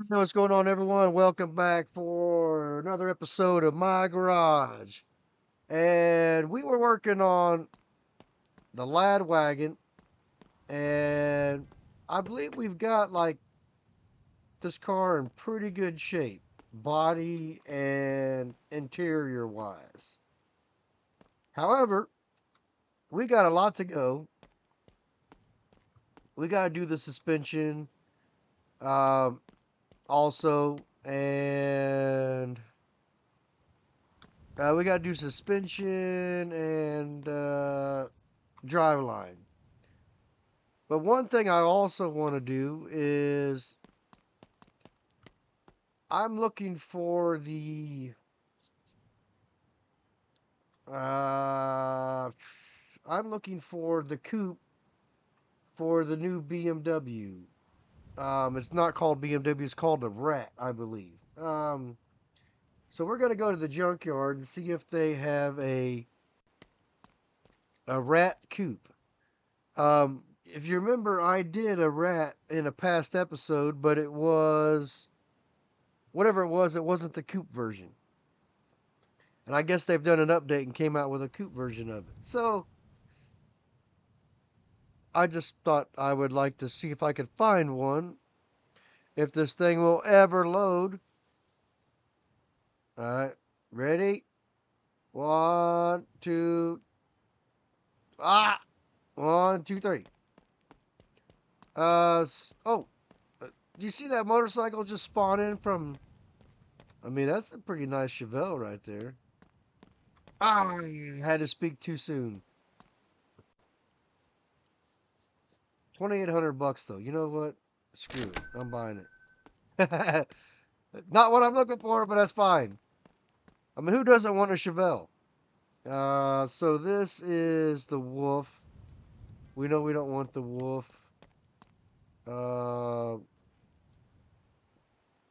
So what's going on, everyone? Welcome back for another episode of My Garage. And we were working on the Lad Wagon, and I believe we've got like this car in pretty good shape, body and interior wise. However, we got a lot to go. We got to do the suspension, um, also, and we got to do suspension and drive line. But one thing I also want to do is I'm looking for the uh, I'm looking for the coupe for the new BMW. It's not called BMW; it's called the Rat, I believe. So we're gonna go to the junkyard and see if they have a Rat coupe. If you remember, I did a Rat in a past episode, but it was whatever it was. It wasn't the coupe version. And I guess they've done an update and came out with a coupe version of it. So I just thought I would like to see if I could find one. If this thing will ever load. All right, ready? One, two, ah, one, two, three. Oh, do you see that motorcycle just spawn in from? I mean, that's a pretty nice Chevelle right there. Ah, I had to speak too soon. 2,800 bucks though. You know what? Screw it. I'm buying it. Not what I'm looking for, but that's fine. I mean, who doesn't want a Chevelle? So this is the Wolf. We know we don't want the Wolf. Uh,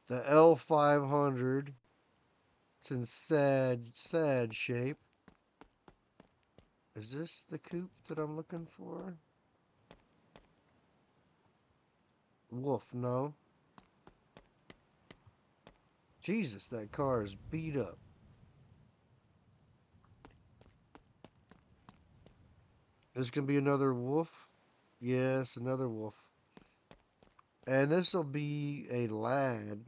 the L500. It's in sad shape. Is this the coupe that I'm looking for? Wolf, no. Jesus, that car is beat up. This can be another Wolf. Yes, another Wolf. And this will be a Lad.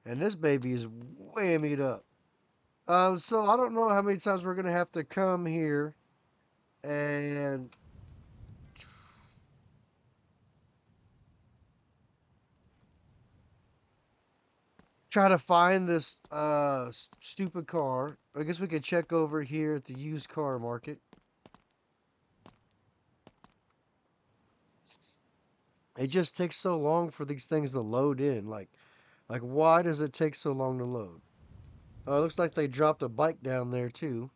And this baby is whammied up. So I don't know how many times we're gonna have to come here and try to find this stupid car. I guess we could check over here at the used car market. It just takes so long for these things to load in. Like why does it take so long to load? Oh, it looks like they dropped a bike down there too.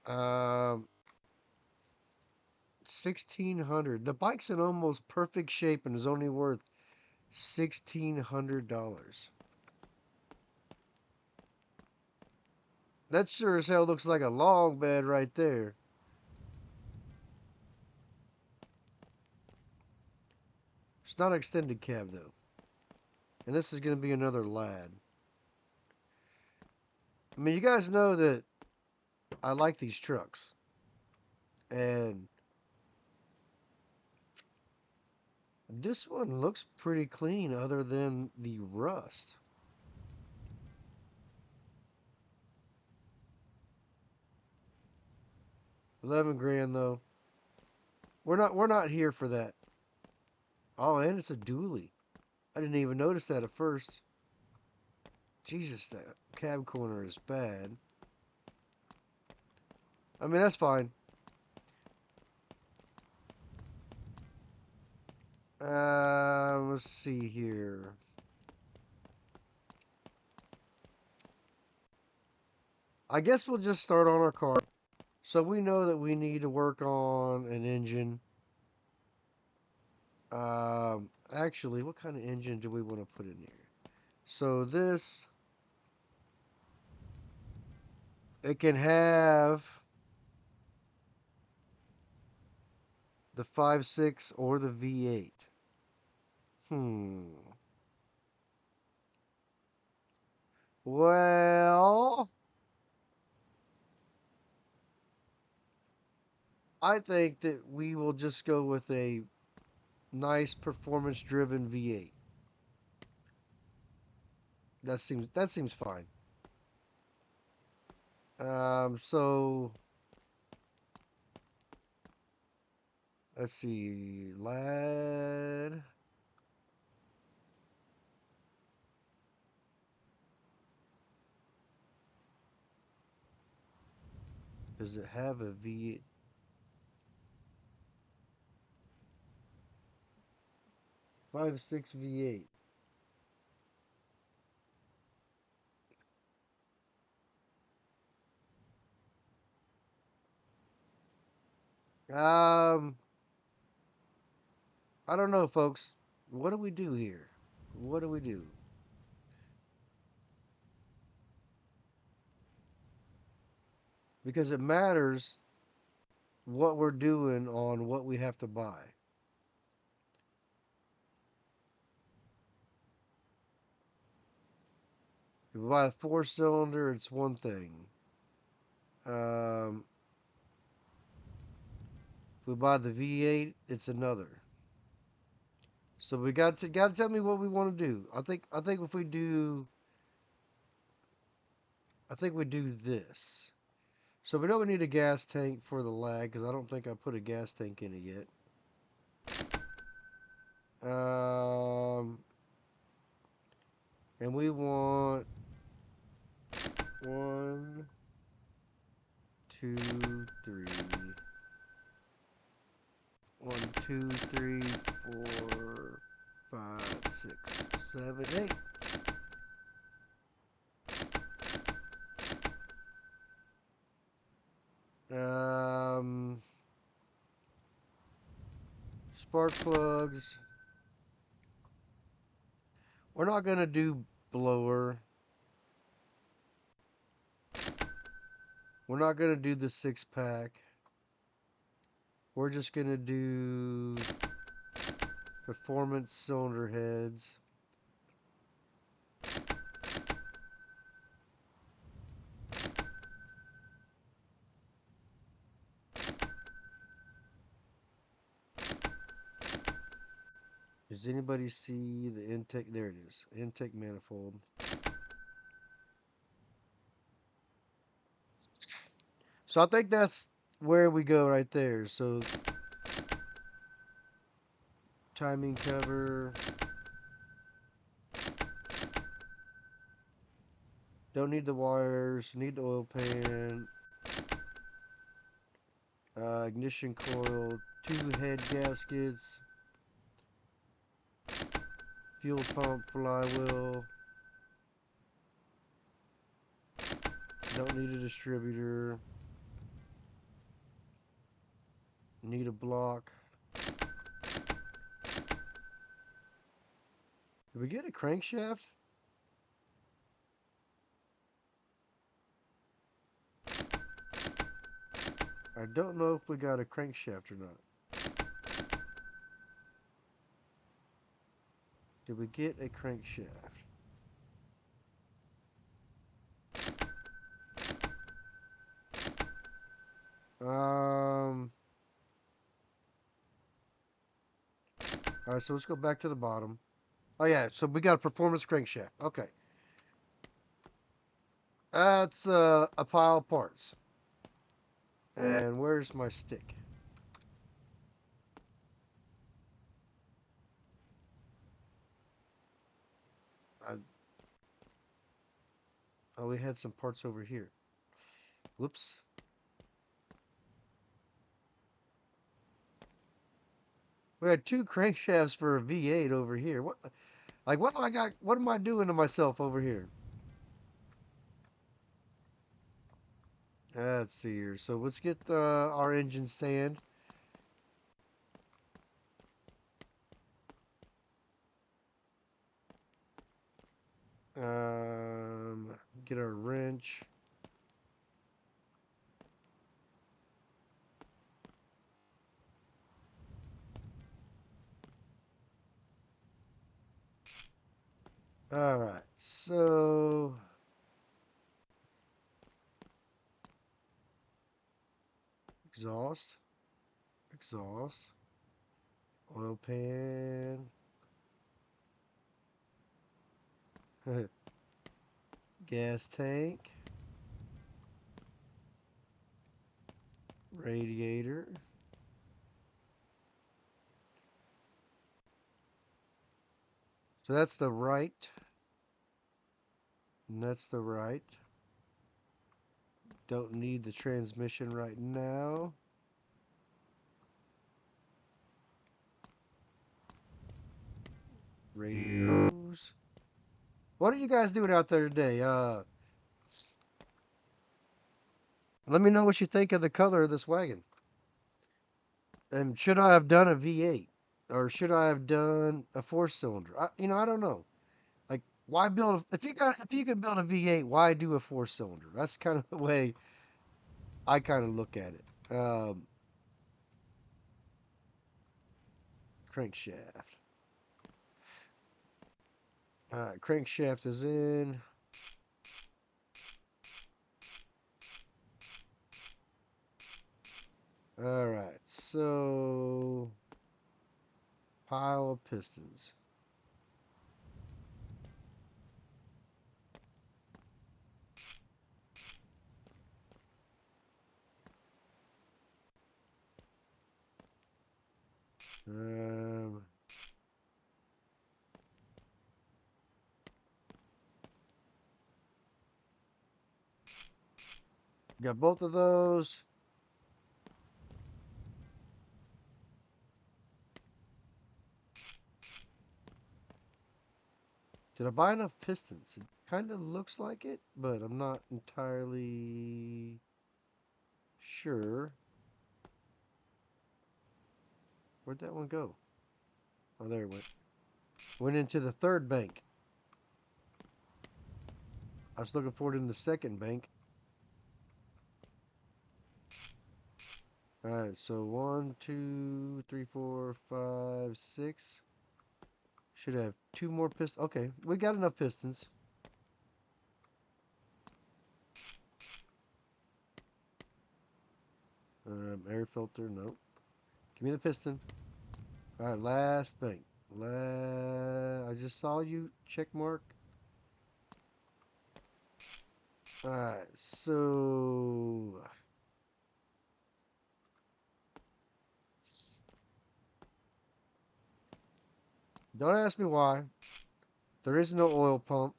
Um, 1,600. The bike's in almost perfect shape and is only worth $1,600. That sure as hell looks like a long bed right there. It's not an extended cab though. And this is going to be another Lad. I mean, you guys know that I like these trucks. And this one looks pretty clean other than the rust. 11 grand though. We're not here for that. Oh, and it's a dually. I didn't even notice that at first. Jesus, that cab corner is bad. I mean, that's fine. Let's see here. I guess we'll just start on our car. So we know that we need to work on an engine. Actually, what kind of engine do we want to put in here? So this, it can have The 5.6 or the V8? Hmm. Well, I think that we will just go with a nice performance-driven V8. That seems fine. So let's see, Lad. Does it have a V8? 5.6 V8. Um, I don't know, folks. What do we do here? What do we do? Because it matters what we're doing on what we have to buy. If we buy a 4-cylinder, it's one thing. Um, if we buy the V8, it's another. So we got to tell me what we want to do. I think if we do, I think we do this. So we know we need a gas tank for the lag because I don't think I put a gas tank in it yet. And we want one, two, three, 1, 2, 3, 4, 5, 6, 7, 8. Um, Spark plugs. We're not gonna do blower. We're not gonna do the 6-pack. We're just gonna do performance cylinder heads. Does anybody see the intake? There it is. Intake manifold. So I think that's where we go right there. So timing cover. Don't need the wires. Need the oil pan. Ignition coil. 2 head gaskets. Fuel pump flywheel. Don't need a distributor. Need a block. Did we get a crankshaft? I don't know if we got a crankshaft or not. Did we get a crankshaft? Um. All right, so let's go back to the bottom. Oh yeah, so we got a performance crankshaft. Okay, that's a pile of parts. And where's my stick? I, oh, we had some parts over here. Whoops. We had 2 crankshafts for a V8 over here. What? Like what? I got? What am I doing to myself over here? Let's see here. So let's get our engine stand. Get our wrench. All right, so exhaust, exhaust, oil pan, gas tank, radiator. So that's the right, and that's the right. Don't need the transmission right now. Radios. What are you guys doing out there today? Let me know what you think of the color of this wagon. And should I have done a V8, or should I have done a four-cylinder? I don't know. Like, why build if you could build a V8, why do a four-cylinder? That's kind of the way I kind of look at it. Crankshaft. All right, crankshaft is in. All right, so pile of pistons. Um, got both of those. Did I buy enough pistons? It kind of looks like it, but I'm not entirely sure. Where'd that one go? Oh, there it went. Went into the third bank. I was looking for it in the second bank. Alright, so 1, 2, 3, 4, 5, 6. Should have 2 more pistons. Okay, we got enough pistons. Air filter, nope. Give me the piston. Alright, last bank. I just saw you. Check mark. Alright, so don't ask me why. There is no oil pump.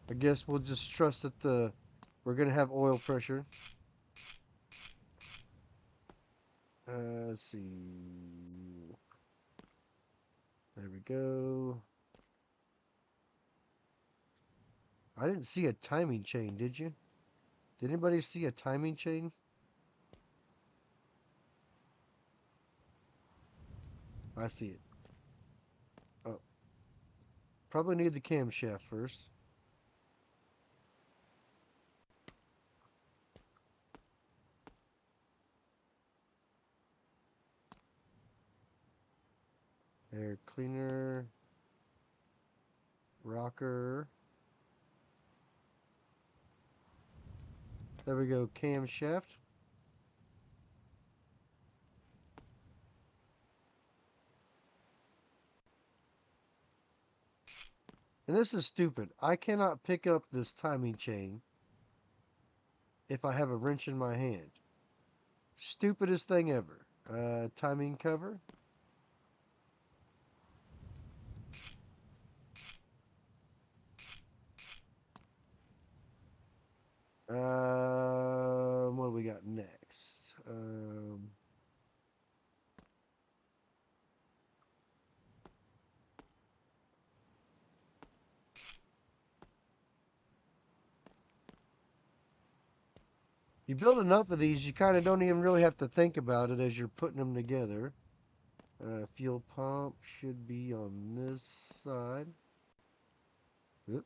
I guess we'll just trust that we're gonna have oil pressure. Let's see. There we go. I didn't see a timing chain, did you? Did anybody see a timing chain? I see it. Oh, probably need the camshaft first. Air cleaner. Rocker. There we go, camshaft. And this is stupid. I cannot pick up this timing chain if I have a wrench in my hand. Stupidest thing ever. Timing cover. What do we got next? You build enough of these, you kind of don't even really have to think about it as you're putting them together. Fuel pump should be on this side. Oop.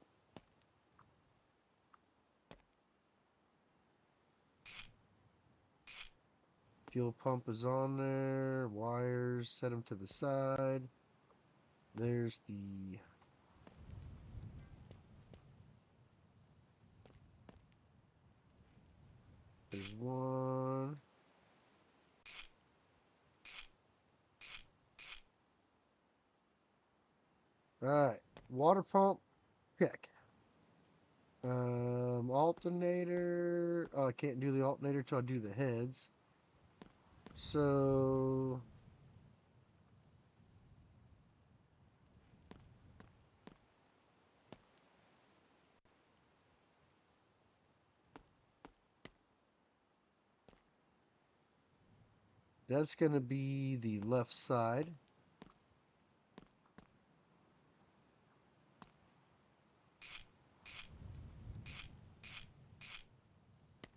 Fuel pump is on there. Wires, set them to the side. There's the... There's one. Alright. Water pump. Check. Alternator. Oh, I can't do the alternator till I do the heads. So... That's going to be the left side.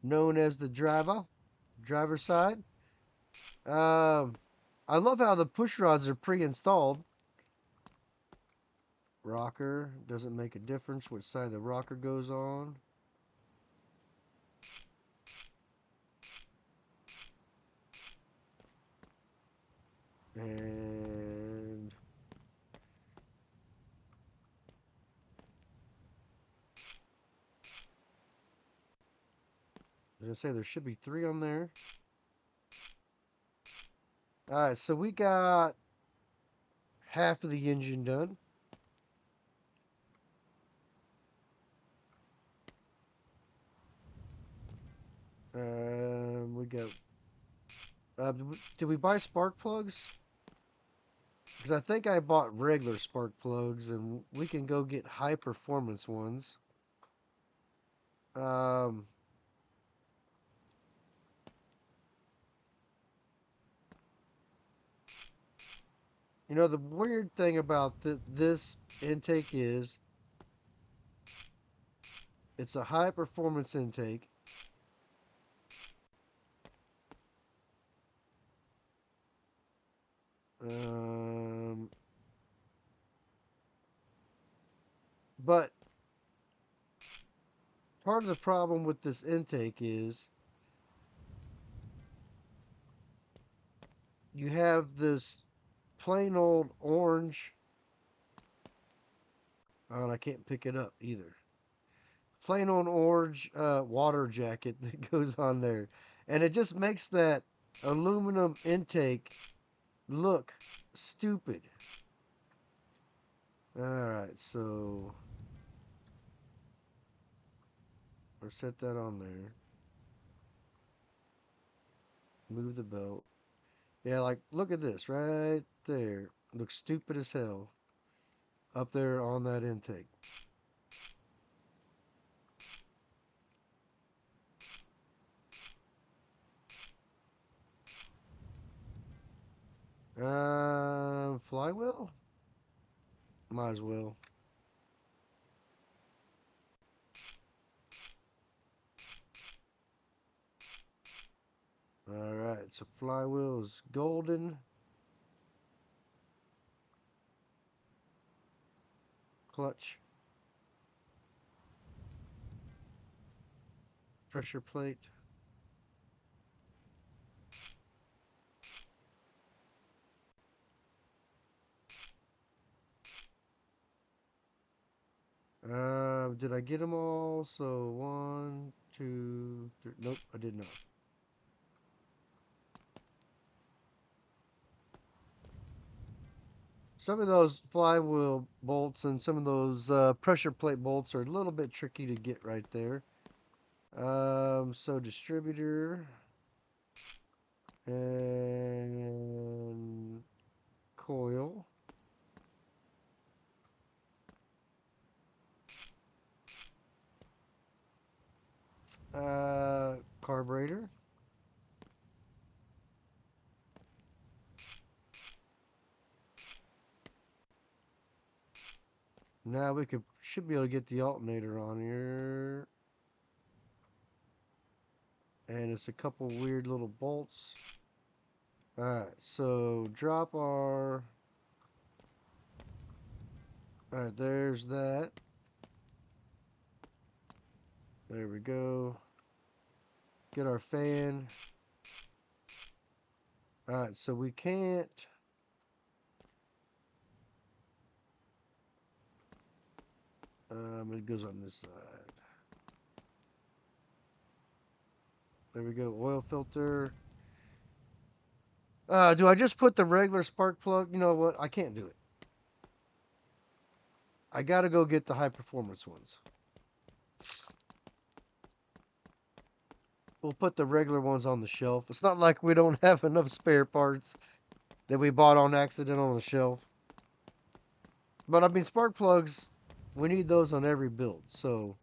Known as the driver side. I love how the push rods are pre-installed. Rocker, doesn't make a difference which side the rocker goes on. And I'm gonna say there should be 3 on there. Alright, so we got half of the engine done. We got... did we buy spark plugs? Because I think I bought regular spark plugs, and we can go get high performance ones. Um, you know, the weird thing about this intake is it's a high performance intake. But part of the problem with this intake is you have this plain old orange, and I can't pick it up either. Plain old orange water jacket that goes on there, and it just makes that aluminum intake look stupid. Alright, so I'll set that on there. Move the belt. Yeah, like, look at this right there. Looks stupid as hell up there on that intake. Flywheel? Might as well. Alright, so flywheel is golden. Clutch. Pressure plate. Did I get them all? So 1, 2, 3. Nope, I did not. Some of those flywheel bolts and some of those pressure plate bolts are a little bit tricky to get right there. So distributor and coil. Carburetor. Now we should be able to get the alternator on here. And it's a couple weird little bolts. Alright, so drop our... Alright, there's that. There we go. Get our fan. Alright, so we can't... It goes on this side. There we go. Oil filter. Do I just put the regular spark plug? You know what? I can't do it. I gotta go get the high performance ones. We'll put the regular ones on the shelf. It's not like we don't have enough spare parts that we bought on accident on the shelf. But I mean, spark plugs, we need those on every build. So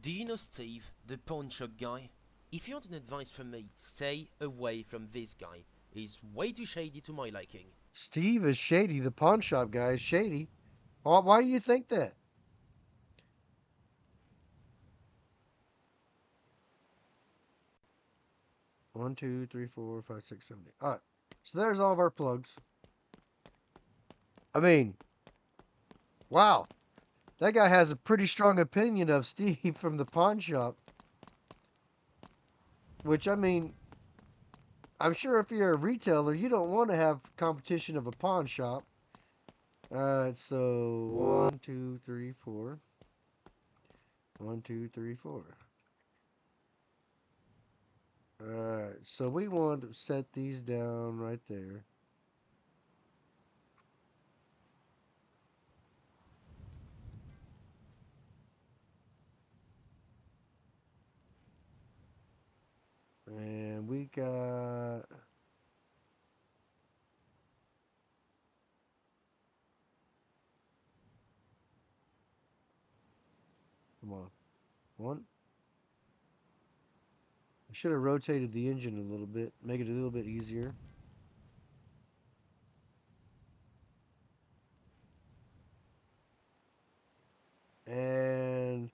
Do you know Steve, the pawn shop guy? If you want an advice from me, stay away from this guy. He's way too shady to my liking. Steve is shady. The pawn shop guy is shady. Why do you think that? One, two, three, four, five, six, seven, eight. All right. So there's all of our plugs. I mean, wow. That guy has a pretty strong opinion of Steve from the pawn shop. Which, I mean, I'm sure if you're a retailer, you don't want to have competition of a pawn shop. Alright, so one, two, three, four. One, two, three, four. Alright, so we want to set these down right there. And we got... Come on. One. I should have rotated the engine a little bit, make it a little bit easier. And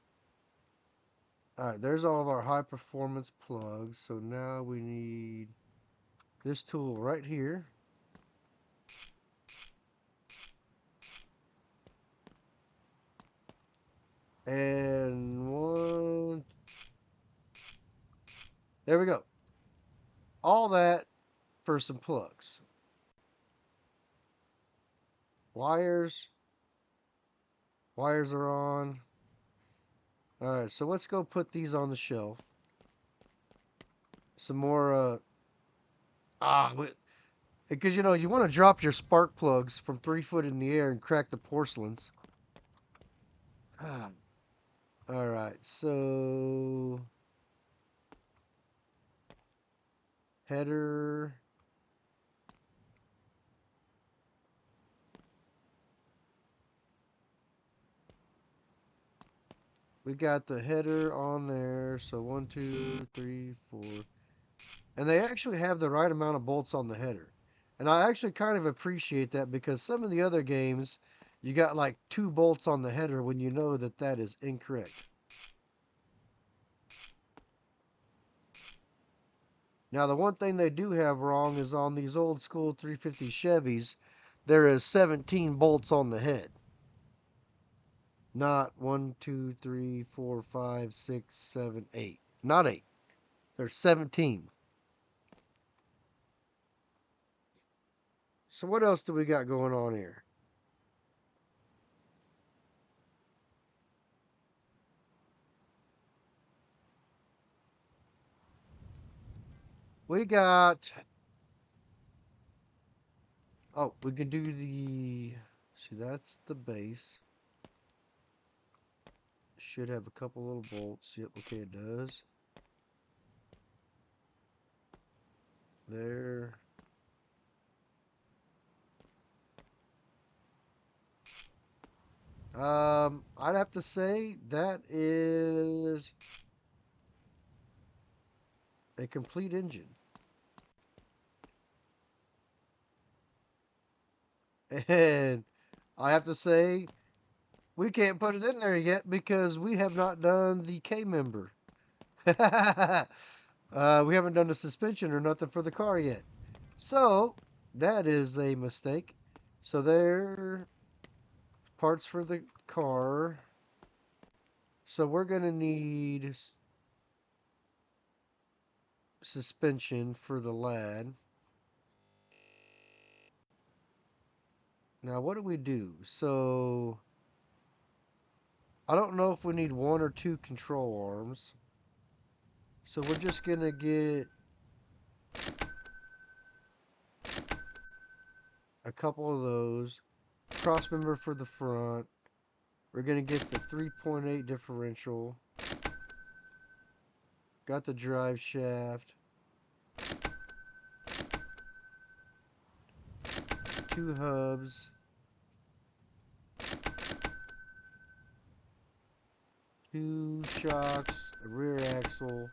alright, there's all of our high performance plugs. So now we need this tool right here. And one. There we go. All that for some plugs. Wires. Wires are on. Alright, so let's go put these on the shelf. Some more, because you know, you want to drop your spark plugs from 3 foot in the air and crack the porcelains. Alright, so header. We got the header on there. So 1, 2, 3, 4. And they actually have the right amount of bolts on the header. And I actually kind of appreciate that because some of the other games, you got like 2 bolts on the header when you know that that is incorrect. Now, the one thing they do have wrong is on these old school 350 Chevys, there is 17 bolts on the head. Not 1, 2, 3, 4, 5, 6, 7, 8. Not 8. There's 17. So what else do we got going on here? We got... Oh, we can do the... See, that's the base. Should have a couple little bolts. Yep, okay, it does. There. I'd have to say that is a complete engine. And I have to say, we can't put it in there yet because we have not done the K member. We haven't done the suspension or nothing for the car yet. So, that is a mistake. So there, parts for the car. So we're going to need suspension for the Lad. Now, what do we do? So, I don't know if we need one or two control arms. So, we're just going to get a couple of those. Cross member for the front. We're going to get the 3.8 differential. Got the drive shaft. Two hubs. Two shocks. A rear axle.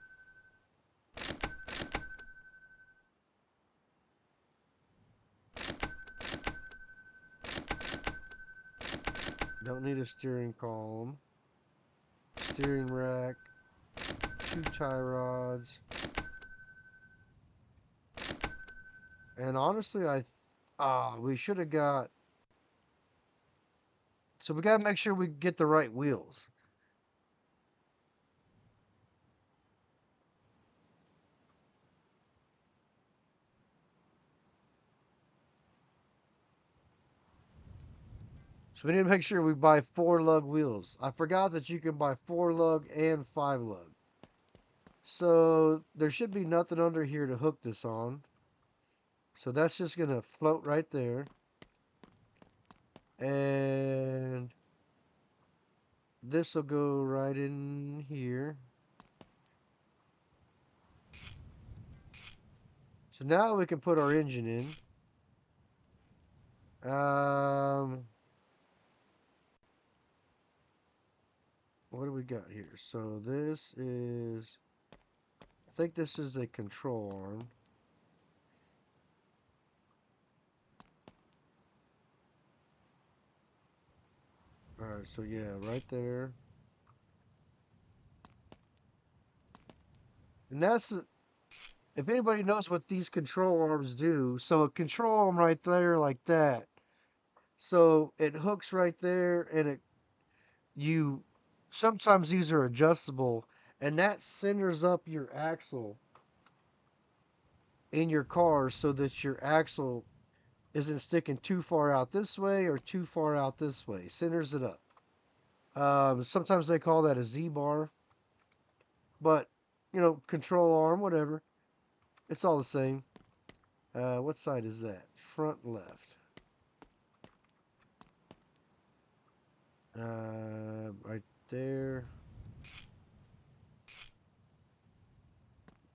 Don't need a steering column. Steering rack. Two tie rods. And honestly, we should have got. So we got to make sure we get the right wheels. So we need to make sure we buy 4 lug wheels. I forgot that you can buy 4 lug and 5 lug. So there should be nothing under here to hook this on. So that's just going to float right there. And this will go right in here. So now we can put our engine in. What do we got here? So this is, I think this is a control arm. Alright, so yeah, right there. And that's, if anybody knows what these control arms do, so a control arm right there like that. So it hooks right there and you, sometimes these are adjustable and that centers up your axle in your car so that your axle isn't sticking too far out this way or too far out this way. Centers it up. Sometimes they call that a Z-bar. But, control arm, whatever. It's all the same. What side is that? Front left. Right there.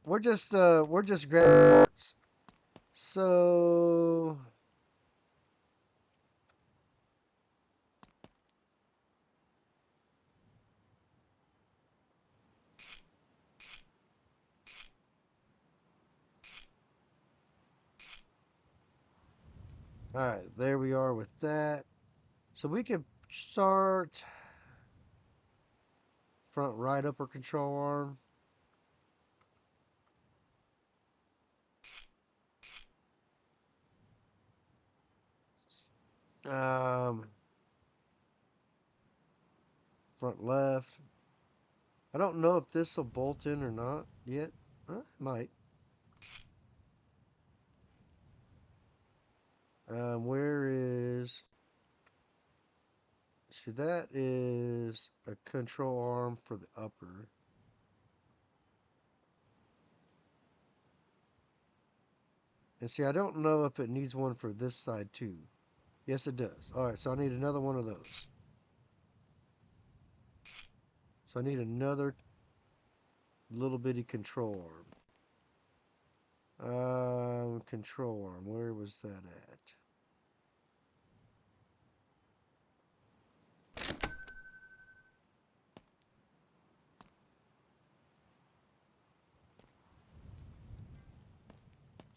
We're just grabbing parts. So alright, there we are with that. So we can start front right upper control arm. Um, Front left. I don't know if this will bolt in or not yet. It might. Where is... See, that is a control arm for the upper. And see, I don't know if it needs one for this side too. Yes, it does. Alright, so I need another one of those. So I need another little bitty control arm. Control arm. Where was that at?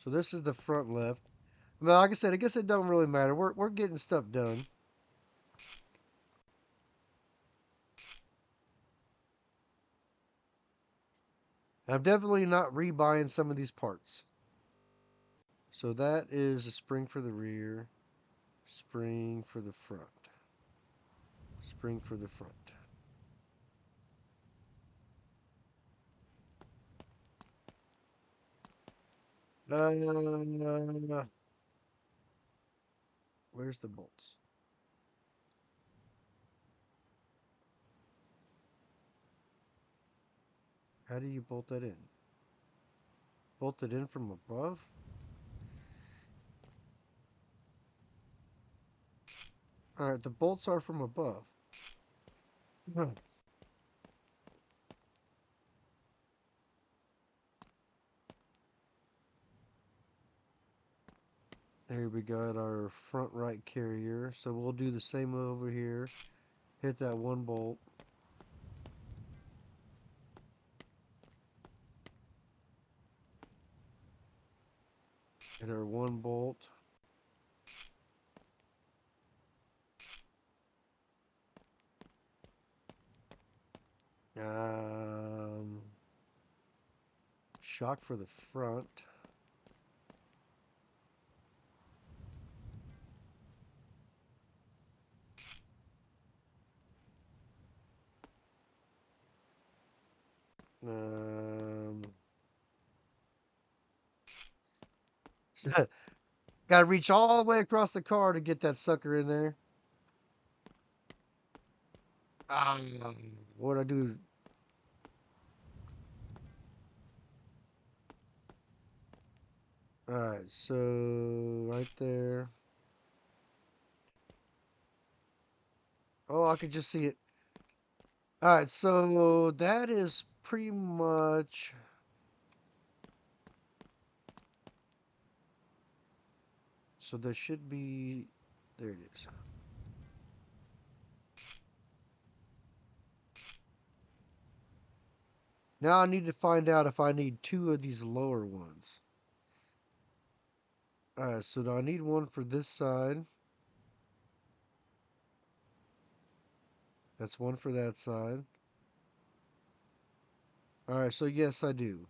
So this is the front left. Well, like I said, I guess it don't really matter. We're getting stuff done. I'm definitely not rebuying some of these parts. So that is a spring for the rear, spring for the front, spring for the front. Uh, where's the bolts? How do you bolt that in? Bolt it in from above? Alright, the bolts are from above. There we got our front right carrier. So we'll do the same over here. Hit that one bolt. Hit our one bolt. Shock for the front. Gotta reach all the way across the car to get that sucker in there. What'd I do? Alright, so right there. Oh, I can just see it. Alright, so that is pretty much. So there should be. There it is. Now I need to find out if I need two of these lower ones. Alright, so I need one for this side. That's one for that side. Alright, so yes, I do.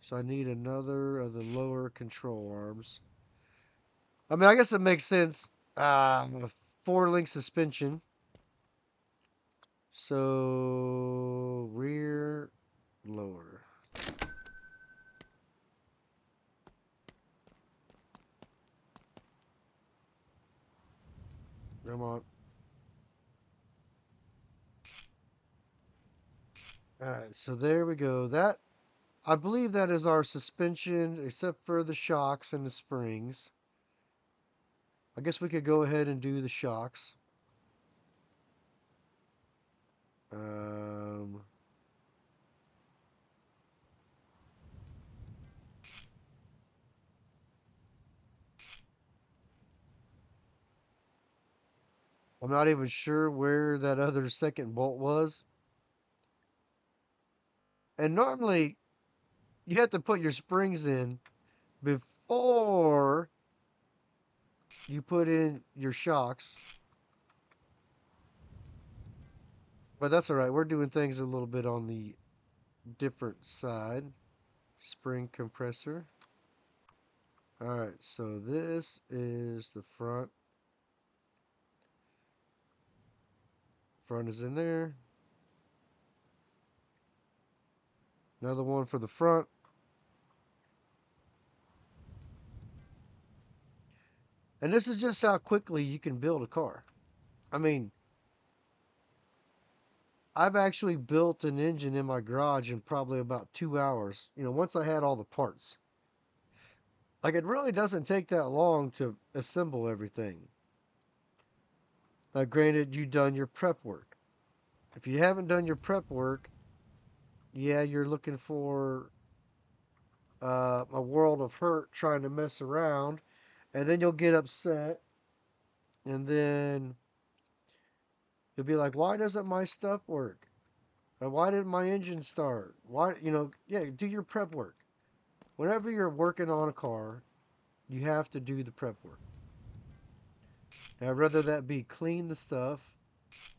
So I need another of the lower control arms. I mean, I guess it makes sense. A 4-link suspension. So rear, lower. Come on. Alright, so there we go. That, I believe that is our suspension, except for the shocks and the springs. I guess we could go ahead and do the shocks. Um, I'm not even sure where that other second bolt was. And normally, you have to put your springs in before you put in your shocks. But that's all right. We're doing things a little bit on the different side. Spring compressor. All right, so this is the front. Front is in there. Another one for the front. And this is just how quickly you can build a car. I mean, I've actually built an engine in my garage in probably about 2 hours. You know, once I had all the parts. Like, it really doesn't take that long to assemble everything. Granted, you've done your prep work. If you haven't done your prep work, yeah, you're looking for a world of hurt trying to mess around, and then you'll get upset, and then you'll be like, "Why doesn't my stuff work? Why didn't my engine start? Why, yeah, do your prep work. Whenever you're working on a car, you have to do the prep work. Now, whether that be clean the stuff,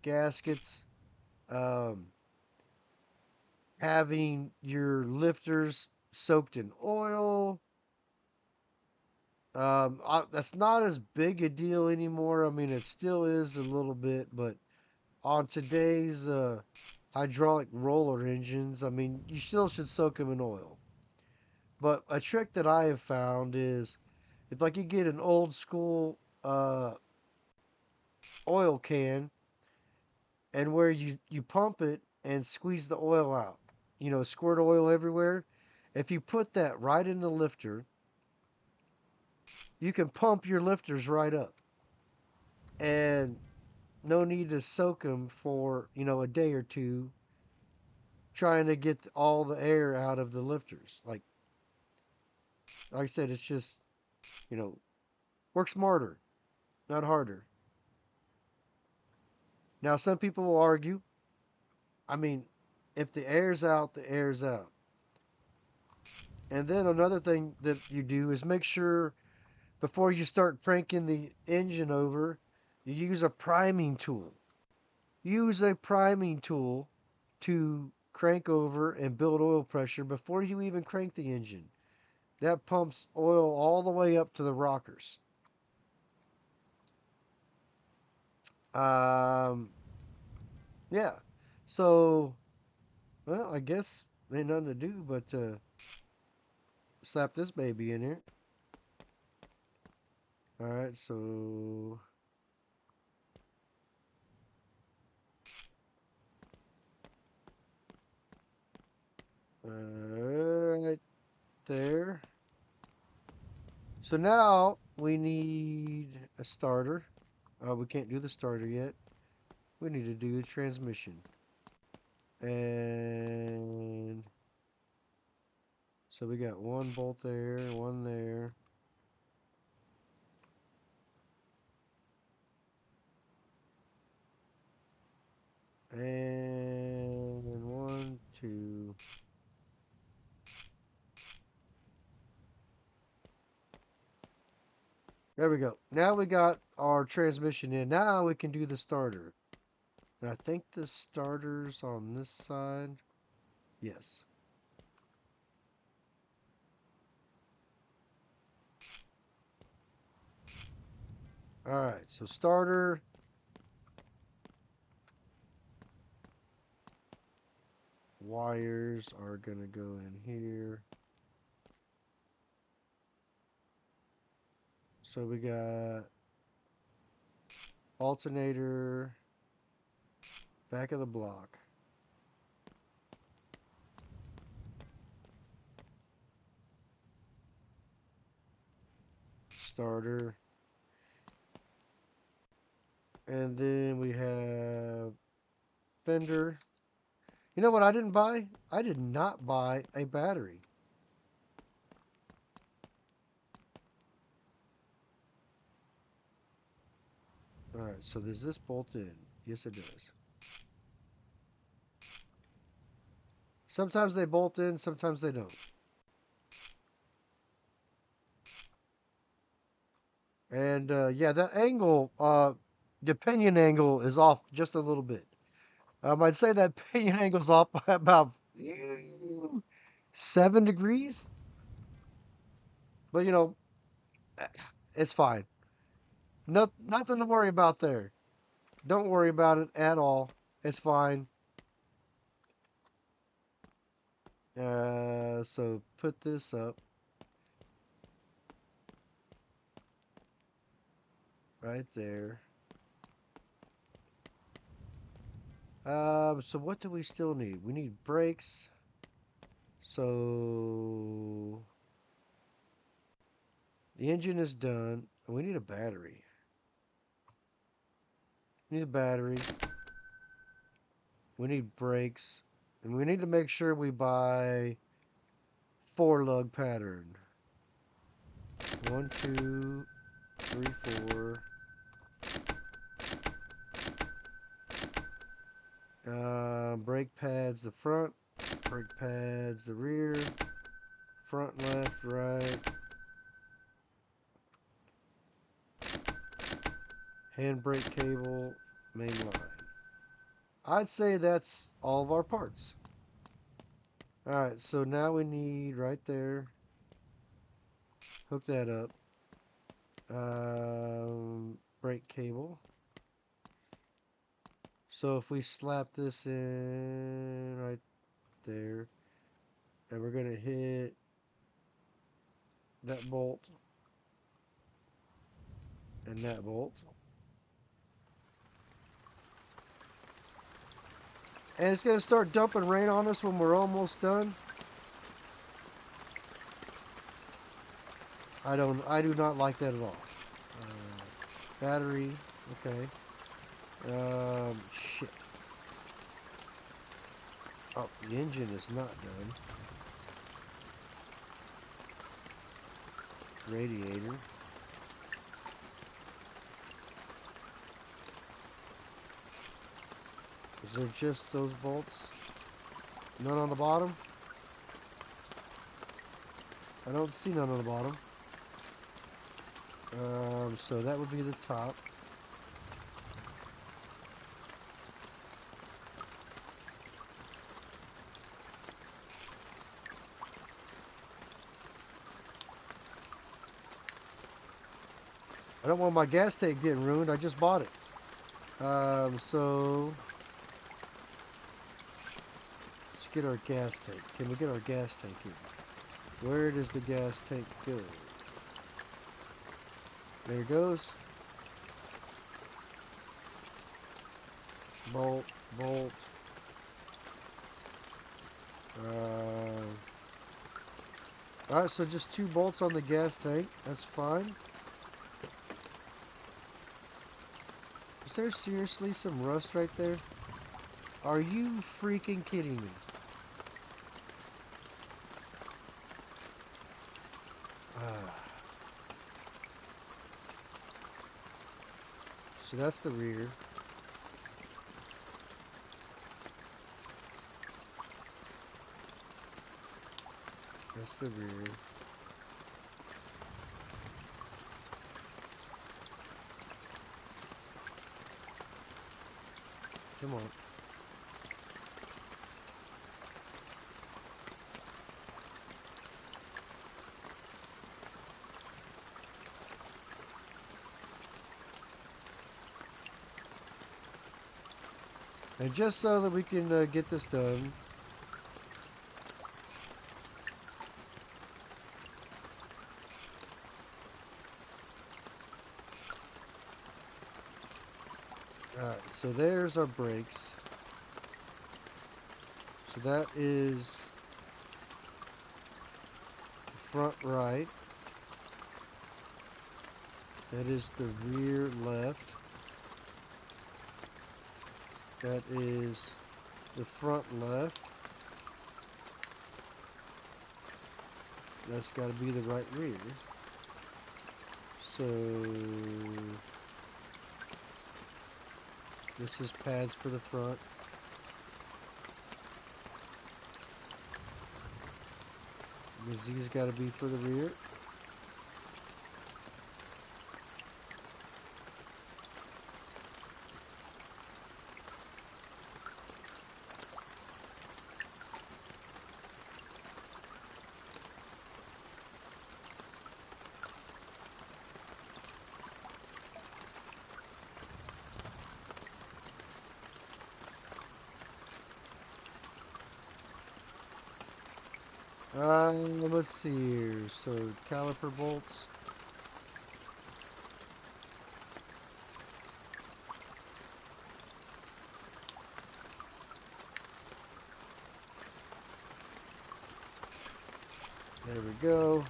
gaskets, um, having your lifters soaked in oil. That's not as big a deal anymore. I mean, it still is a little bit, but on today's hydraulic roller engines, I mean, you still should soak them in oil. But a trick that I have found is if like you get an old school oil can and where you pump it and squeeze the oil out, squirt oil everywhere. If you put that right in the lifter, you can pump your lifters right up, and no need to soak them for a day or two trying to get all the air out of the lifters. Like I said, it's just you know work smarter, not harder. Now some people will argue. I mean, if the air's out, the air's out. And then another thing that you do is make sure before you start cranking the engine over, you use a priming tool. Use a priming tool to crank over and build oil pressure before you even crank the engine. That pumps oil all the way up to the rockers. Um, yeah. So, well, I guess ain't nothing to do but slap this baby in here. All right, so right there. So now we need a starter. We can't do the starter yet. We need to do the transmission. And so we got one bolt there, one there. And one, two. There we go. Now we got our transmission in. Now we can do the starter. And I think the starter's on this side. Yes. Alright, so starter. Wires are going to go in here. So we got alternator, back of the block. Starter. And then we have fender. You know what I didn't buy? I did not buy a battery. Alright, so does this bolt in? Yes, it does. Sometimes they bolt in, sometimes they don't. And yeah, that angle, the pinion angle is off just a little bit. I'd say that pinion angle's off by about 7 degrees. But it's fine. Nothing to worry about there. Don't worry about it at all. It's fine. So put this up right there. So what do we still need? We need brakes. So the engine is done. We need a battery. We need a battery. We need brakes. And we need to make sure we buy 4-lug pattern. 1, 2, 3, 4. Brake pads the front, brake pads the rear, front left, right. Handbrake cable, main line. I'd say that's all of our parts. Alright, so now we need right there. Hook that up. Brake cable. So if we slap this in right there, and we're going to hit that bolt, and that bolt. And it's going to start dumping rain on us when we're almost done. I do not like that at all. Battery, okay. Shit. Oh, the engine is not done. Radiator. Is there just those bolts? None on the bottom? I don't see none on the bottom. So that would be the top. I don't want my gas tank getting ruined. I just bought it. So let's get our gas tank. Can we get our gas tank in? Where does the gas tank go? There it goes. Bolt, bolt. Alright, so just 2 bolts on the gas tank. That's fine. Is there seriously some rust right there? Are you freaking kidding me? So that's the rear. That's the rear. Come on. And just so that we can get this done, alright, so there's our brakes. So that is the front right. That is the rear left. That is the front left. That's got to be the right rear. So this is pads for the front. These got to be for the rear. Let's see here. So caliper bolts. There we go.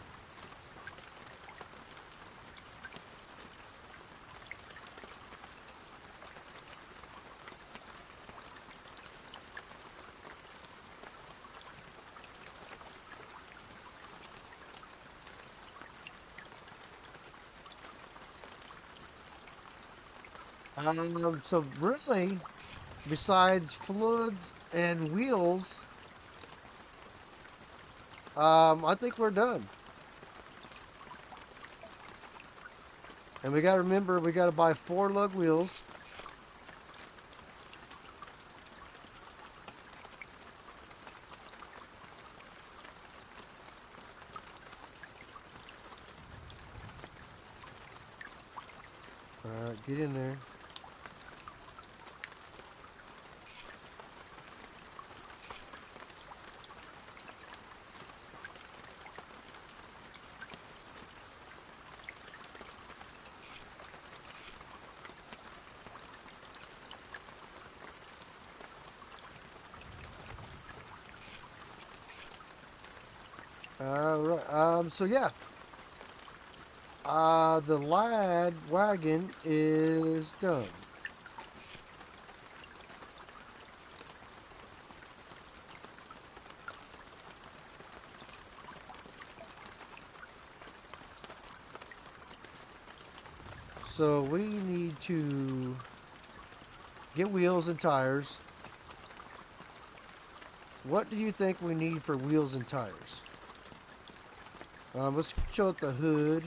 So really, besides fluids and wheels, I think we're done. And we got to remember, we got to buy 4 lug wheels. All right, get in there. Right. So yeah, the Lad Wagon is done. So we need to get wheels and tires. What do you think we need for wheels and tires? Let's show it the hood.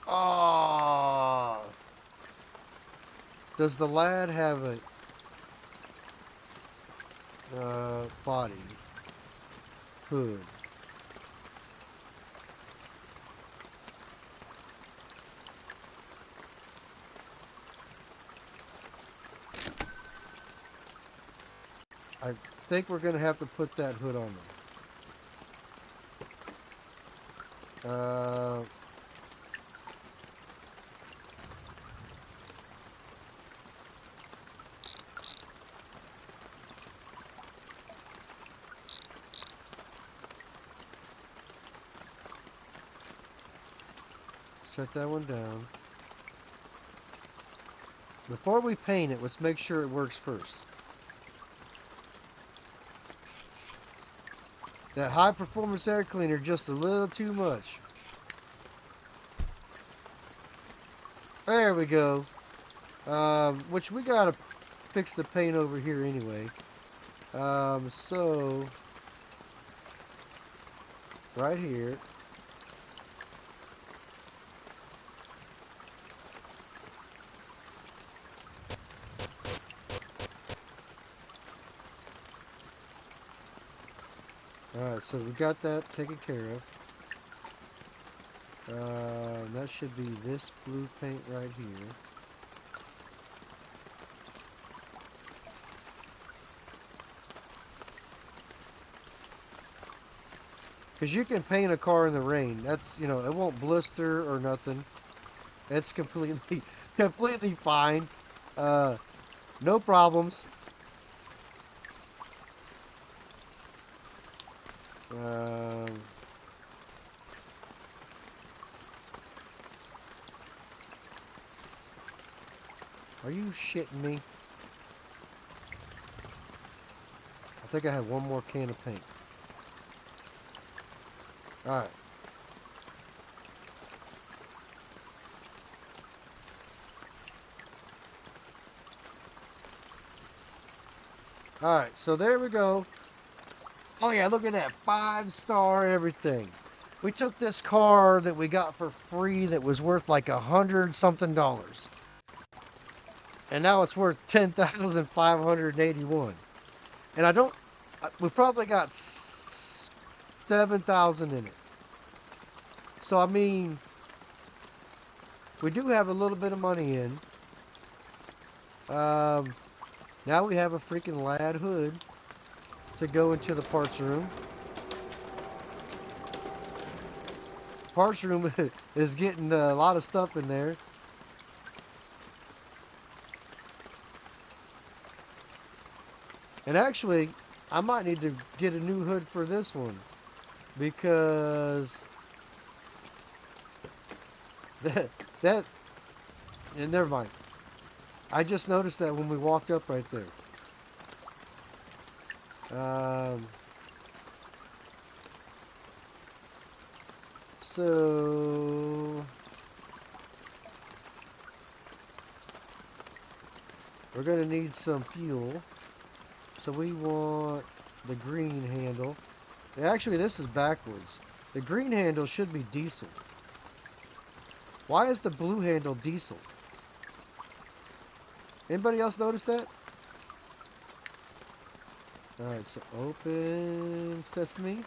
Oh, does the Lad have a body hood? I think we're gonna have to put that hood on them. Set that one down. Before we paint it, let's make sure it works first. That high performance air cleaner just a little too much. There we go. Which we gotta fix the paint over here anyway. So right here. Alright, so we got that taken care of. That should be this blue paint right here. Because you can paint a car in the rain. That's, you know, it won't blister or nothing. It's completely, completely fine. No problems. Um, are you shitting me? I think I have one more can of paint. Alright. Alright, so there we go. Oh yeah, look at that. 5-star everything. We took this car that we got for free that was worth like $100-something. And now it's worth 10,581. And I don't, we probably got 7,000 in it. So I mean, we do have a little bit of money in. Now we have a freaking Lad hood to go into the parts room. Parts room is getting a lot of stuff in there. And actually, I might need to get a new hood for this one because that and never mind. I just noticed that when we walked up right there. So we're gonna need some fuel. So we want the green handle. Actually, this is backwards. The green handle should be diesel. Why is the blue handle diesel? Anybody else notice that? Alright, so open sesame.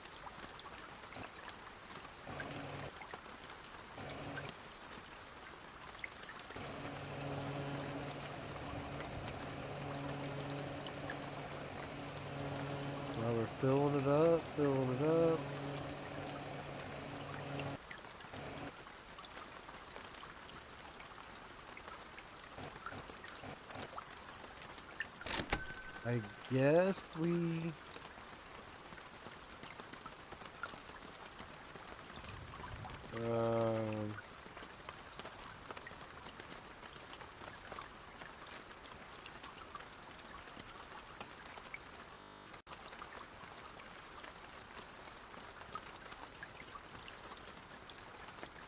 Now we're filling it up, filling it up. I guess we Um,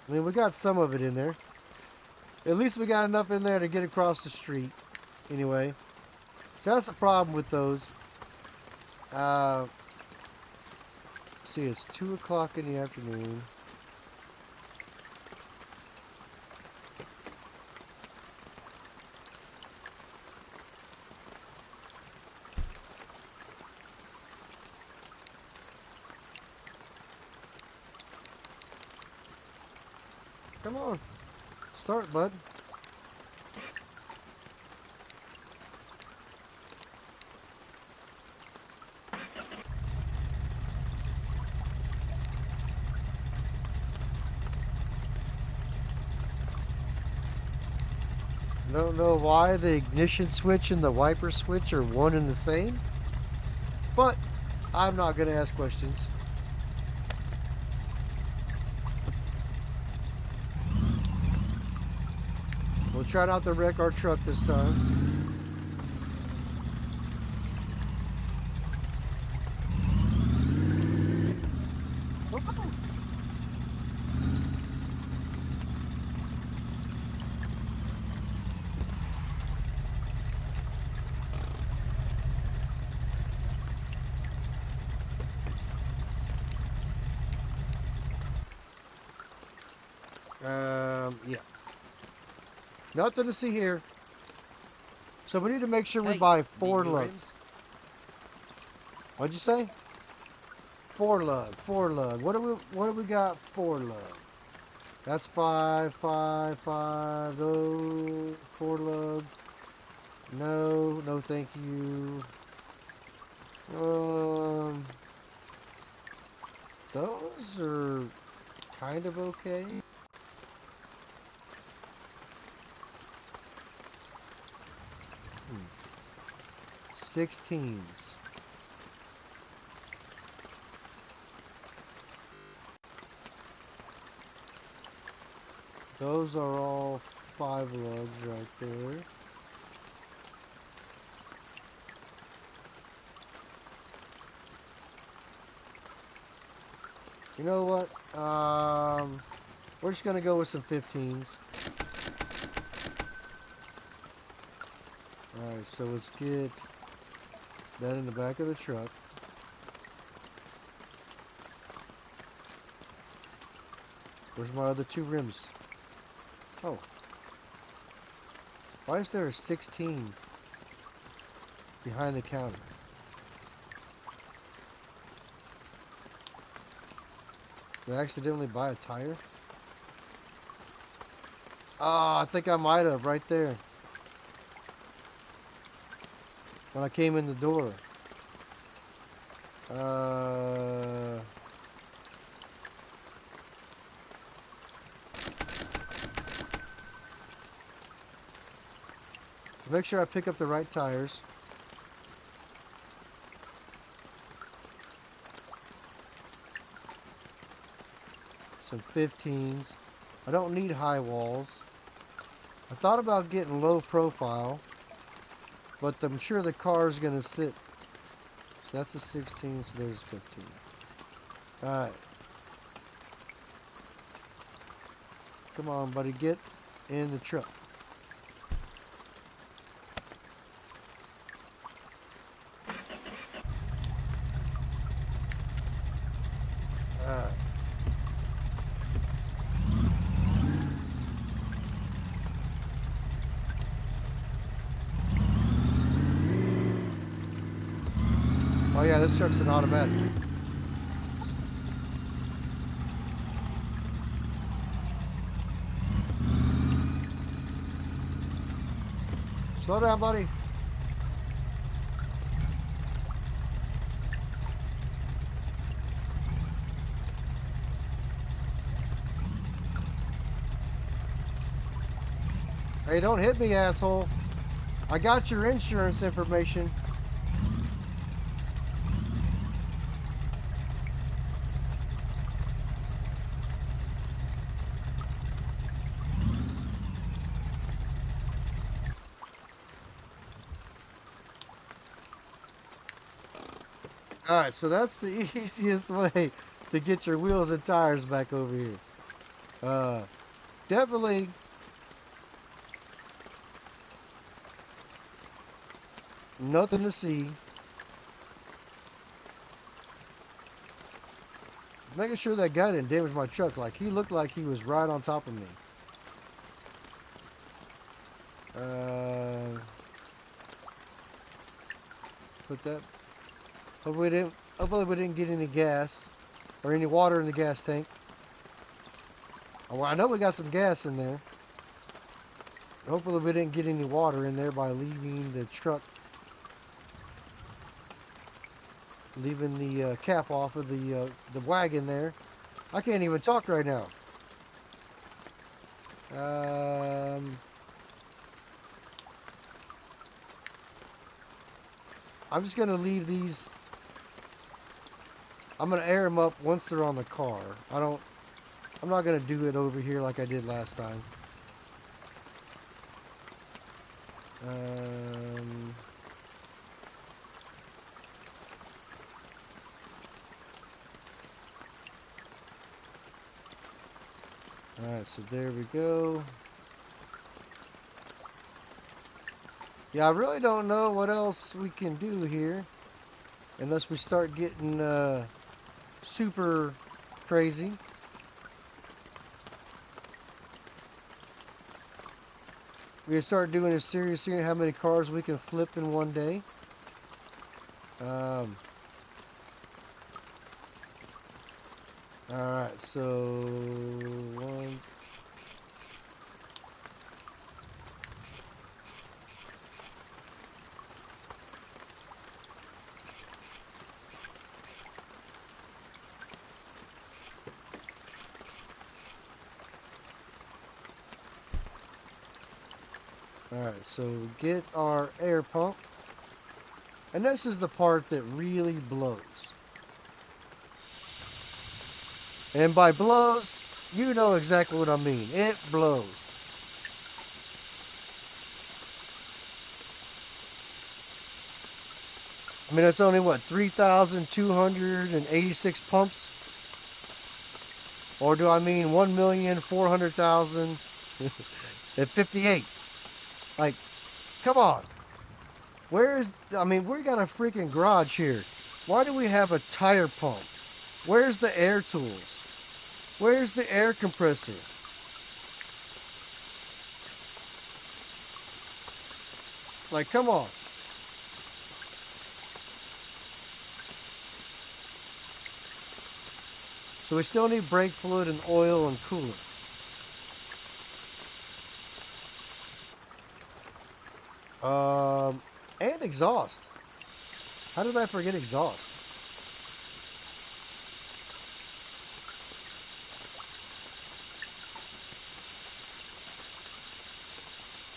I mean, we got some of it in there. At least we got enough in there to get across the street. Anyway, so that's the problem with those. Uh, see, it's 2 o'clock in the afternoon. Come on. Start, bud. I don't know why the ignition switch and the wiper switch are one and the same, but I'm not going to ask questions. We'll try not to wreck our truck this time. Yeah. Nothing to see here. So we need to make sure we buy 4 lugs. What'd you say? 4 lug, 4 lug. What do we got? 4 lug. That's 5, 5, 5. Oh, 4 lug. No, no, thank you. Those are kind of okay. 16s. Those are all 5 lugs right there. You know what? We're just gonna go with some 15s. Alright, so let's get that in the back of the truck. Where's my other 2 rims? Oh. Why is there a 16 behind the counter? Did I accidentally buy a tire? Oh, I think I might have right there. When I came in the door. Make sure I pick up the right tires. Some 15s. I don't need high walls. I thought about getting low profile, but I'm sure the car is going to sit. So that's a 16, so there's a 15. Alright. Come on, buddy, get in the truck. Alright. Oh yeah, this truck's an automatic. Slow down, buddy. Hey, don't hit me, asshole. I got your insurance information. Alright, so that's the easiest way to get your wheels and tires back over here. Uh, Definitely nothing to see. Making sure that guy didn't damage my truck. Like, he looked like he was right on top of me. Put that. Hopefully we didn't get any gas or any water in the gas tank. Oh, well, I know we got some gas in there. Hopefully we didn't get any water in there by leaving the truck, leaving the cap off of the wagon there. I can't even talk right now. I'm just gonna leave these. I'm gonna air them up once they're on the car. I'm not gonna do it over here like I did last time. Um, Alright, so there we go. Yeah, I really don't know what else we can do here. Unless we start getting super crazy. We're going to start doing a series here how many cars we can flip in one day. Alright, so one. Alright, so get our air pump. And this is the part that really blows. And by blows, you know exactly what I mean. It blows. I mean, it's only what, 3,286 pumps? Or do I mean 1,400,058? Like, come on. I mean, we got a freaking garage here. Why do we have a tire pump? Where's the air tools? Where's the air compressor? Like, come on. So we still need brake fluid and oil and coolant. And exhaust. How did I forget exhaust?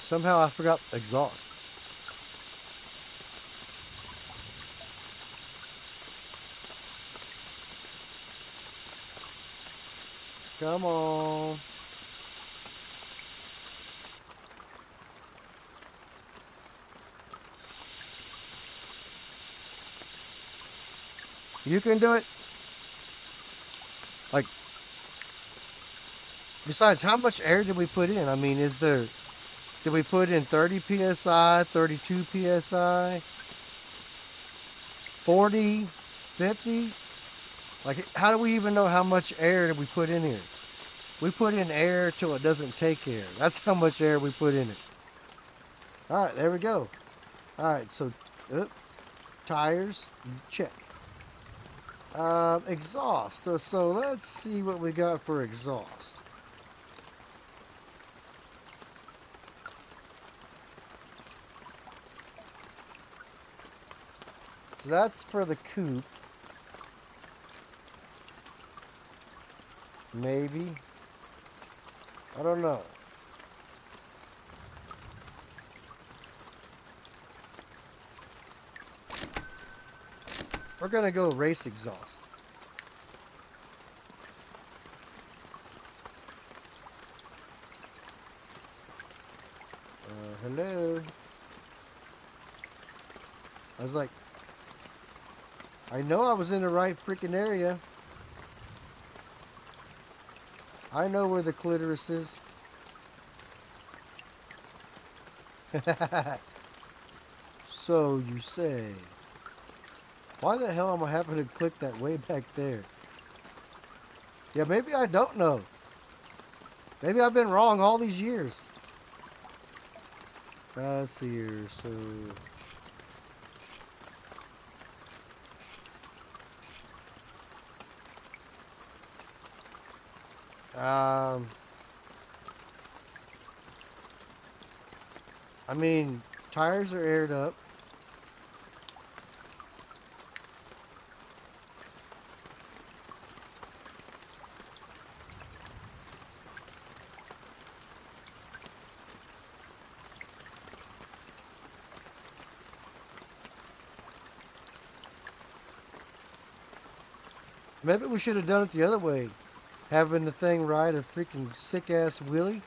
Somehow I forgot exhaust. Come on. You can do it. Like, besides, how much air did we put in? I mean, did we put in 30 psi, 32 psi, 40, 50? Like, how do we even know how much air did we put in here? We put in air till it doesn't take air. That's how much air we put in it. All right, there we go. All right, so tires, check. Exhaust. So let's see what we got for exhaust. So that's for the coupe. Maybe. I don't know. We're gonna go race exhaust. Hello. I I know I was in the right freaking area. I know where the clitoris is. So you say. Why the hell am I having to click that way back there? Yeah, maybe I don't know. Maybe I've been wrong all these years. Let's see here. I mean, tires are aired up. Maybe we should have done it the other way. Having the thing ride a freaking sick-ass wheelie.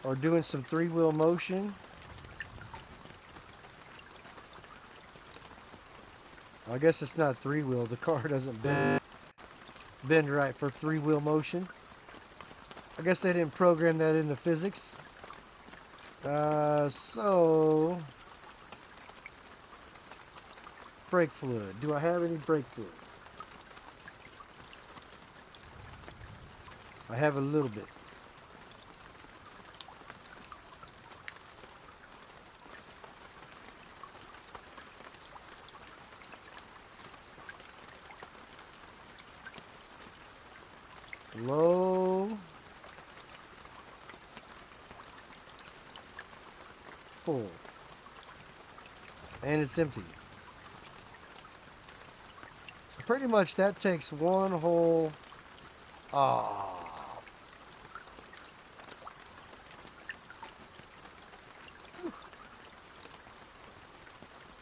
Or doing some three-wheel motion. I guess it's not three-wheel. The car doesn't bend right for three-wheel motion. I guess they didn't program that into physics. So... brake fluid. Do I have any brake fluid? I have a little bit. Low. Full. And it's empty. So pretty much that takes one whole... Ah.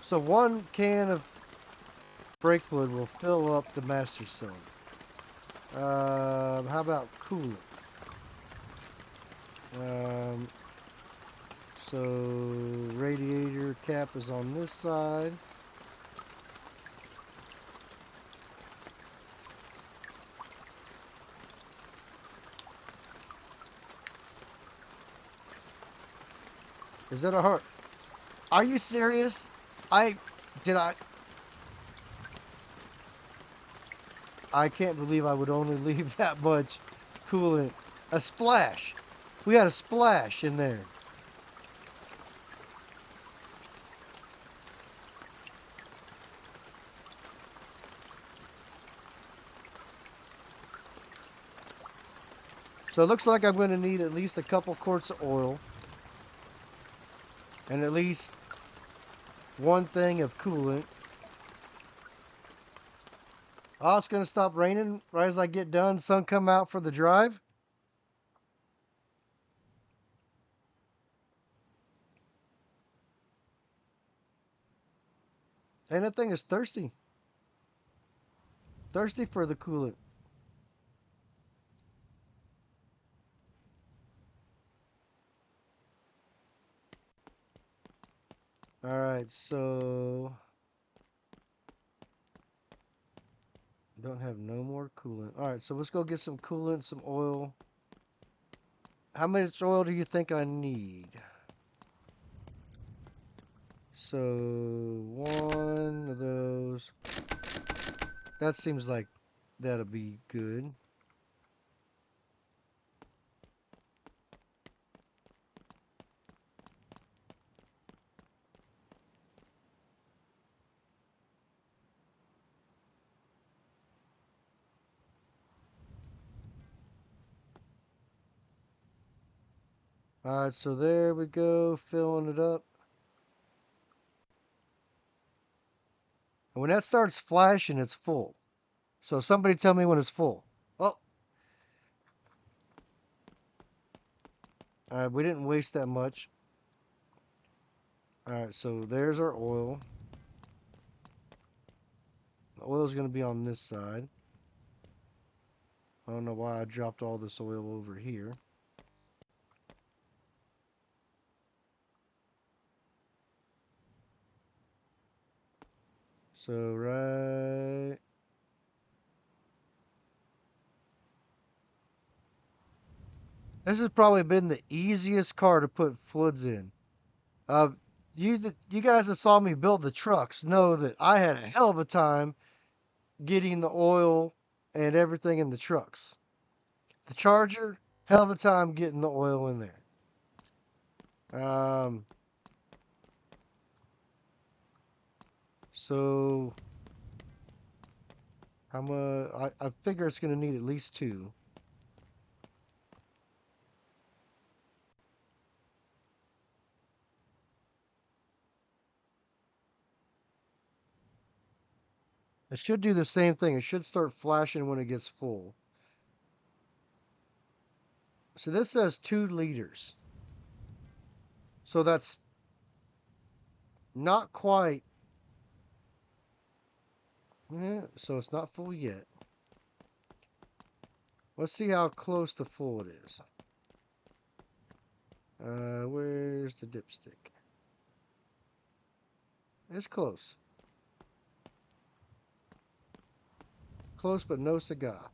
So one can of brake fluid will fill up the master cylinder. How about coolant? So radiator cap is on this side. Is that a heart? Are you serious? I can't believe I would only leave that much coolant. A splash. We had a splash in there. So it looks like I'm going to need at least a couple quarts of oil. And at least one thing of coolant. Oh, it's going to stop raining right as I get done. Sun come out for the drive. And that thing is thirsty. Thirsty for the coolant. Alright, so... don't have no more coolant. Alright, so let's go get some coolant, some oil. How much oil do you think I need? So, one of those. That seems like that'll be good. Alright, so there we go, filling it up. And when that starts flashing, it's full. So somebody tell me when it's full. Oh. Alright, we didn't waste that much. Alright, so there's our oil. The oil's going to be on this side. I don't know why I dropped all this oil over here. So right. This has probably been the easiest car to put floods in. Uh, you guys that saw me build the trucks know that I had a hell of a time getting the oil and everything in the trucks. The Charger, hell of a time getting the oil in there. Um, so how much? I figure it's going to need at least two. It should do the same thing. It should start flashing when it gets full. So this says 2 liters. So that's not quite. Yeah, so it's not full yet. Let's see how close to full it is. Where's the dipstick? It's close. Close, but no cigar.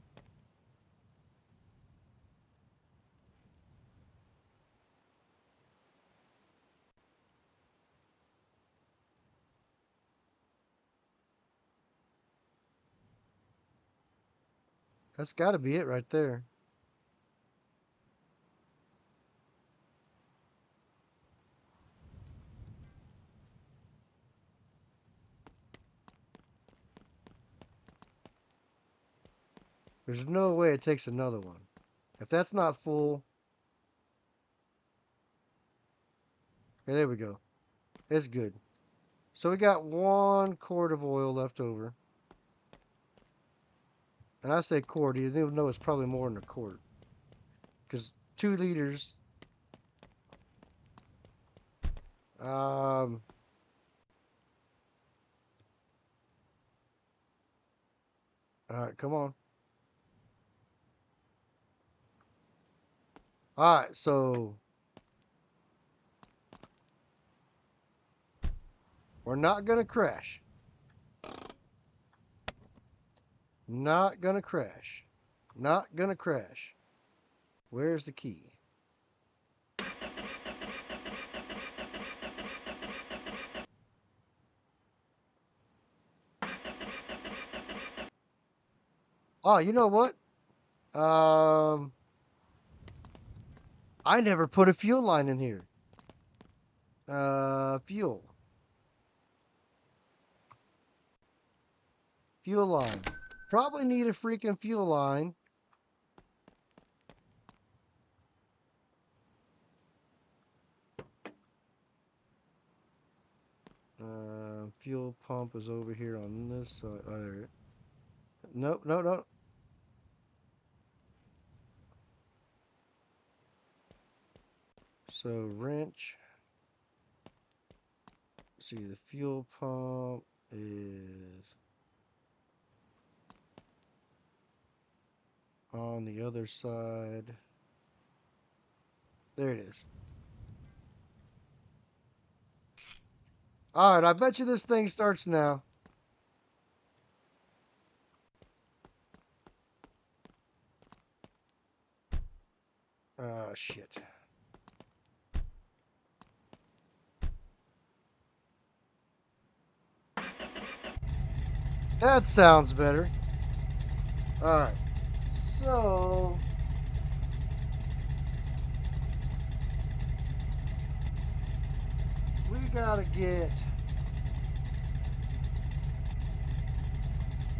That's got to be it right there. There's no way it takes another one. If that's not full, okay, there we go. It's good. So we got 1 quart of oil left over. And I say quart, you even know it's probably more than a quart. Because 2 liters. Um, Alright, come on. Alright, so we're not going to crash. Not going to crash. Not going to crash. Where's the key? Oh, you know what? I never put a fuel line in here. Fuel. Fuel line. Probably need a freaking fuel line. Fuel pump is over here on this side. Nope, no, no. So wrench. See, the fuel pump is on the other side. There it is. Alright, I bet you this thing starts now. Oh, shit. That sounds better. Alright. So we gotta get.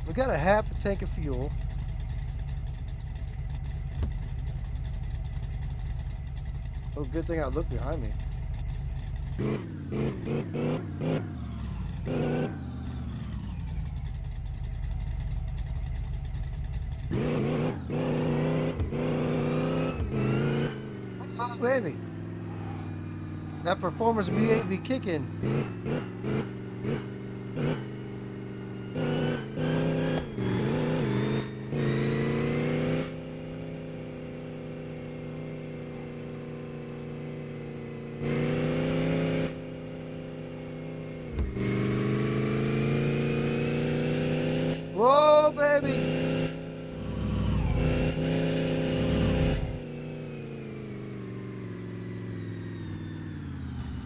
We got a half a tank of fuel. Oh, good thing I looked behind me. Oh, baby. That performance V8 be kicking.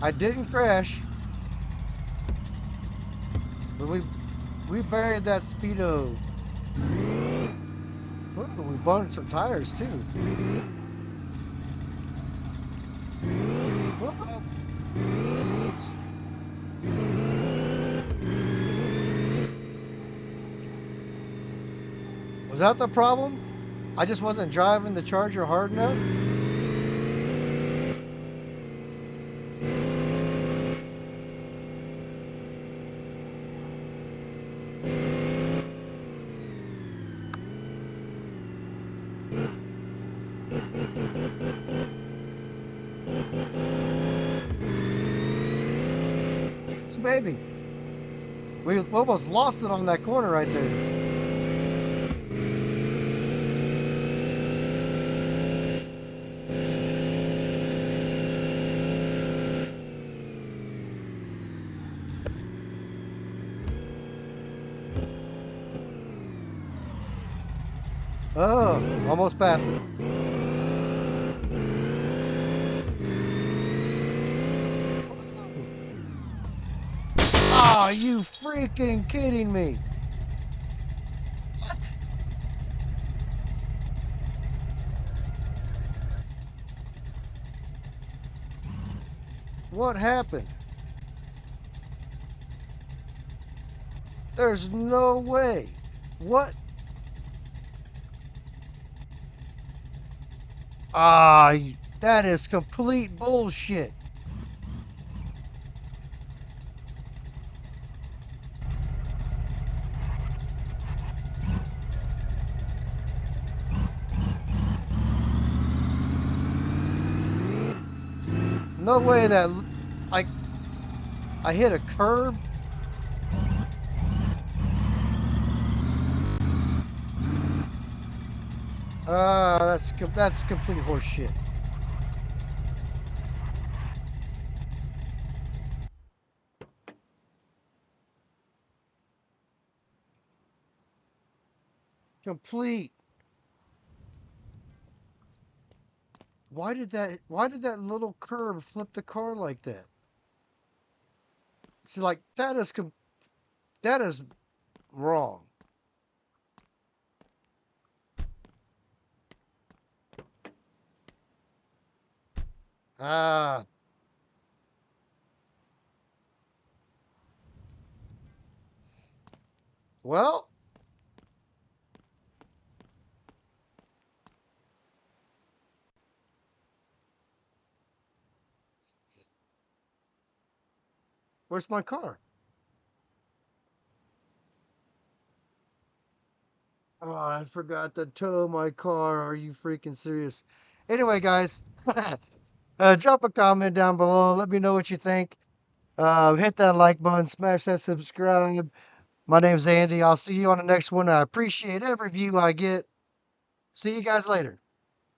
I didn't crash, but we buried that speedo. Ooh, we burned some tires too. Whoa. Was that the problem? I just wasn't driving the Charger hard enough? Maybe. We almost lost it on that corner right there. Oh, almost passed it. Oh, you freaking kidding me? What? What happened? There's no way. What? Ah, that is complete bullshit. No way that like I hit a curb. That's complete horseshit. Complete. Why did that little curb flip the car like that? It's like that is wrong. Ah, well, where's my car? Oh, I forgot to tow my car. Are you freaking serious? Anyway, guys, drop a comment down below. Let me know what you think. Hit that like button, smash that subscribe. My name's Andy. I'll see you on the next one. I appreciate every view I get. See you guys later.